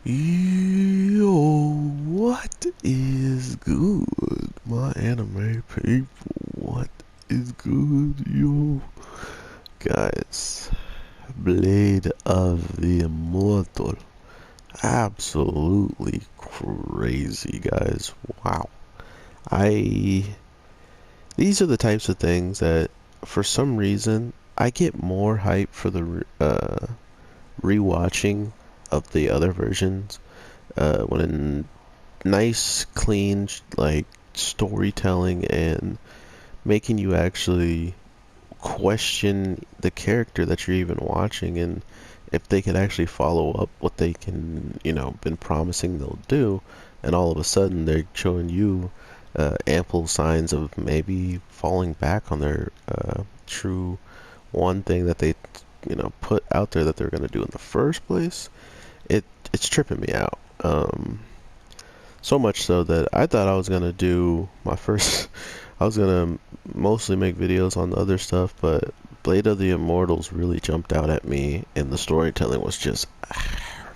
Yo, what is good, my anime people? What is good, yo? Guys, Blade of the Immortal. Absolutely crazy, guys. Wow. I. These are the types of things that, for some reason, I get more hype for the rewatching of the other versions when nice, clean, like storytelling and making you actually question the character that you're even watching and if they could actually follow up what they can, been promising they'll do, and all of a sudden they're showing you ample signs of maybe falling back on their true one thing that they, put out there that they're going to do in the first place. It's tripping me out. So much so that I thought I was gonna do my first. I was gonna mostly make videos on the other stuff, but Blade of the Immortals really jumped out at me, and the storytelling was just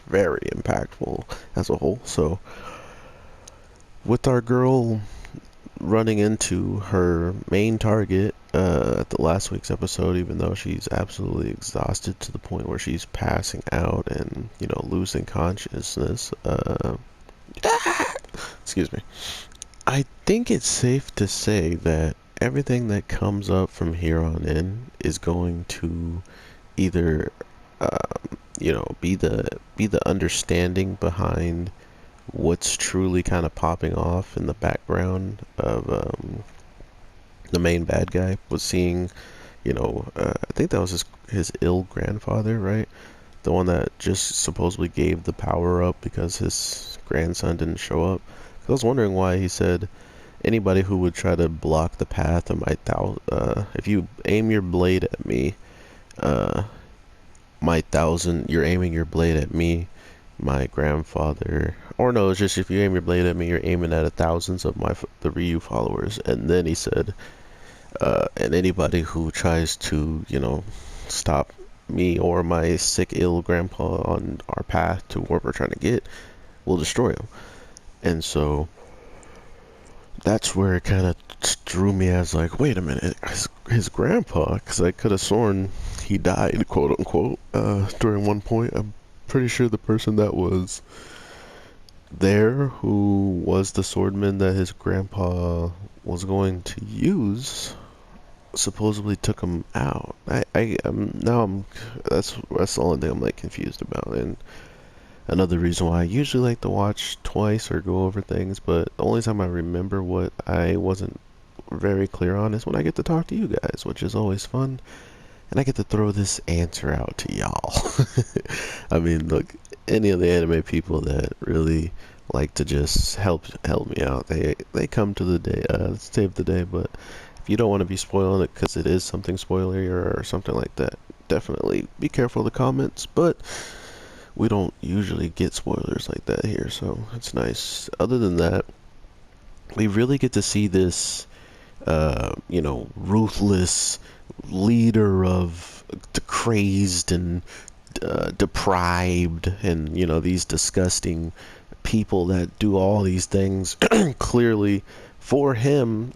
very impactful as a whole. So, with our girl running into her main target at the last week's episode, even though she's absolutely exhausted to the point where she's passing out and losing consciousness. Excuse me. I think it's safe to say that everything that comes up from here on in is going to either, be the understanding behind what's truly kind of popping off in the background of the main bad guy was seeing, I think that was his ill grandfather, right? The one that just supposedly gave the power up because his grandson didn't show up. I was wondering why he said anybody who would try to block the path of if you aim your blade at me, uh, you're aiming your blade at me, my grandfather, or no, it's just if you aim your blade at me, you're aiming at thousands of the Ryu followers. And then he said, and anybody who tries to, stop me or my sick, ill grandpa on our path to where we're trying to get, will destroy him. And so that's where it kind of drew me as like, wait a minute, his grandpa, because I could have sworn he died, quote unquote, during one point. I'm pretty sure the person that was there, who was the swordman that his grandpa was going to use, supposedly took him out. That's the only thing I'm like confused about, and another reason why I usually like to watch twice or go over things, but the only time I remember what I wasn't very clear on is when I get to talk to you guys, which is always fun, and I get to throw this answer out to y'all. I mean, look, any of the anime people that really like to just help me out, they come to the day, save the day. But if you don't want to be spoiling it because it is something spoilery or something like that, definitely be careful of the comments. But we don't usually get spoilers like that here, so it's nice. Other than that, we really get to see this, ruthless leader of the crazed and deprived, and these disgusting people that do all these things clearly for him.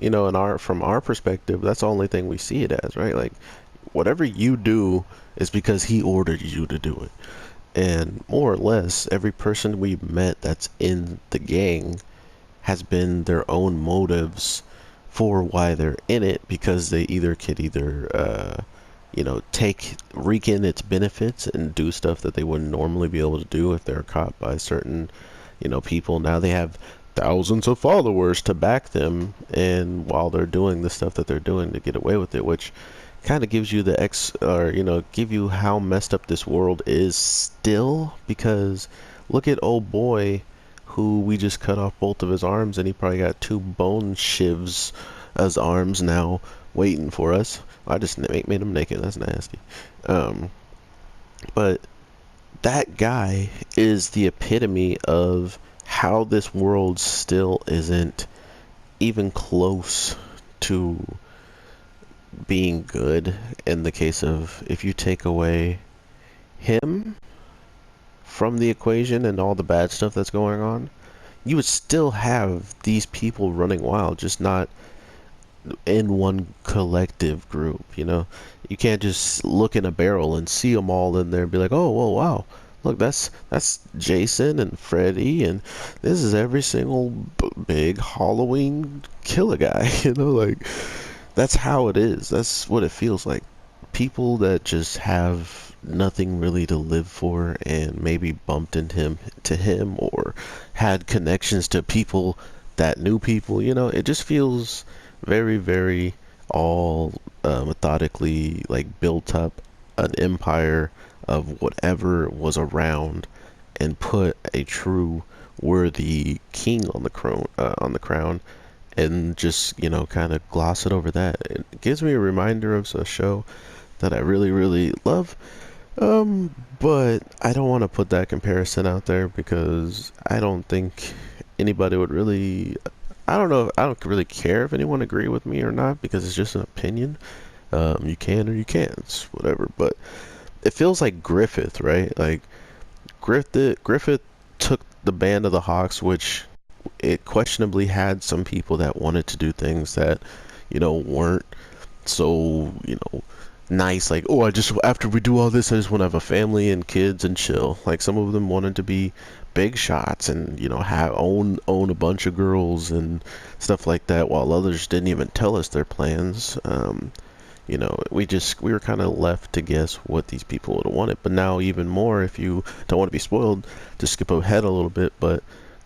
From our perspective, that's the only thing we see it as, right? Like, whatever you do is because he ordered you to do it. And more or less, every person we've met that's in the gang has been their own motives for why they're in it, because they could reek in its benefits and do stuff that they wouldn't normally be able to do if they're caught by certain, people. Now they have thousands of followers to back them, and while they're doing the stuff that they're doing to get away with it, which kind of gives you give you how messed up this world is still. Because look at old boy, who we just cut off both of his arms, and he probably got two bone shivs as arms now waiting for us. I just made him naked. That's nasty. But that guy is the epitome of how this world still isn't even close to being good, in the case of if you take away him from the equation and all the bad stuff that's going on, you would still have these people running wild, just not in one collective group, you know? You can't just look in a barrel and see them all in there and be like, oh, whoa, wow. Look, that's Jason and Freddy, and this is every single big Halloween killer guy, you know? Like, that's how it is. That's what it feels like. People that just have nothing really to live for and maybe bumped into him or had connections to people that knew people, you know, it just feels very, very all methodically like built up an empire of whatever was around and put a true worthy king on the crown and just, you know, kind of gloss it over that. It gives me a reminder of a show that I really, really love. But I don't want to put that comparison out there because I don't think anybody would really. I don't know. I don't really care if anyone agree with me or not because it's just an opinion. You can or you can't. It's whatever. But it feels like Griffith, right? Like Griffith took the Band of the Hawks, which it questionably had some people that wanted to do things that, you know, weren't so, you know, nice. Like, oh, I just, after we do all this, I just want to have a family and kids and chill. Like, some of them wanted to be big shots and, you know, have own a bunch of girls and stuff like that, while others didn't even tell us their plans. You know, we were kind of left to guess what these people would have wanted. But now even more, if you don't want to be spoiled, to skip ahead a little bit, but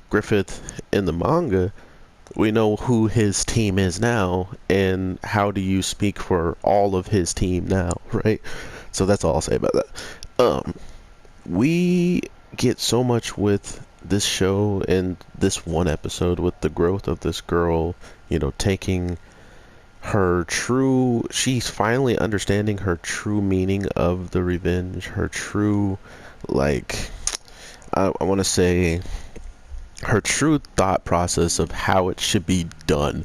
Griffith in the manga, we know who his team is now, and how do you speak for all of his team now, right? So that's all I'll say about that. We get so much with this show and this one episode with the growth of this girl, you know, taking her true, she's finally understanding her true meaning of the revenge, her true, like, I want to say, her true thought process of how it should be done.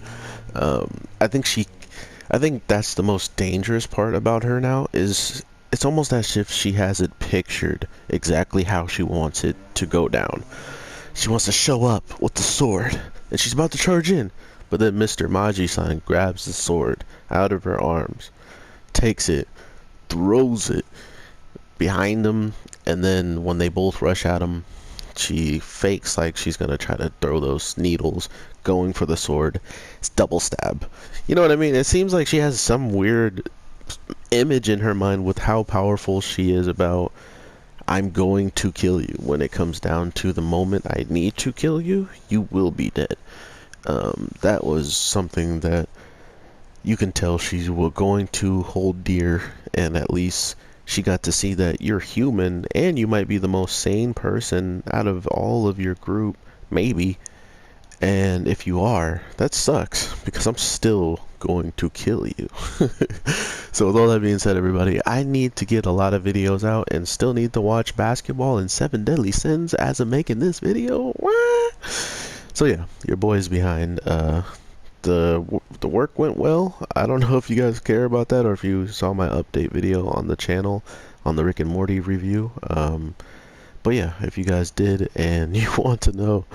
I think that's the most dangerous part about her now, is it's almost as if she has it pictured exactly how she wants it to go down. She wants to show up with the sword, and she's about to charge in, but then Mr. Magi-san grabs the sword out of her arms, takes it, throws it behind him, and then when they both rush at him, she fakes like she's gonna try to throw those needles, going for the sword. It's double stab. You know what I mean? It seems like she has some weird image in her mind with how powerful she is about, I'm going to kill you. When it comes down to the moment I need to kill you, you will be dead. That was something that you can tell she's going to hold dear, and at least she got to see that you're human and you might be the most sane person out of all of your group, maybe. And if you are, that sucks because I'm still going to kill you. So with all that being said, everybody, I need to get a lot of videos out and still need to watch basketball and 7 Deadly Sins as I'm making this video. So yeah, your boy's behind. The work went well. I don't know if you guys care about that or if you saw my update video on the channel on the Rick and Morty review. But yeah, if you guys did and you want to know,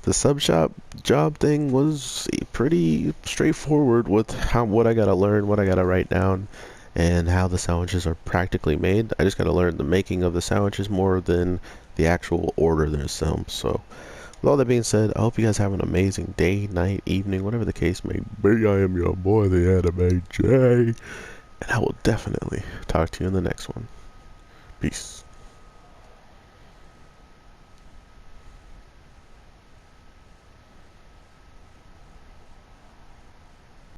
the sub shop job thing was pretty straightforward with what I gotta learn, what I gotta write down, and how the sandwiches are practically made. I just gotta learn the making of the sandwiches more than the actual order themselves. So with all that being said, I hope you guys have an amazing day, night, evening, whatever the case may be. I am your boy, the Anime J, and I will definitely talk to you in the next one. Peace.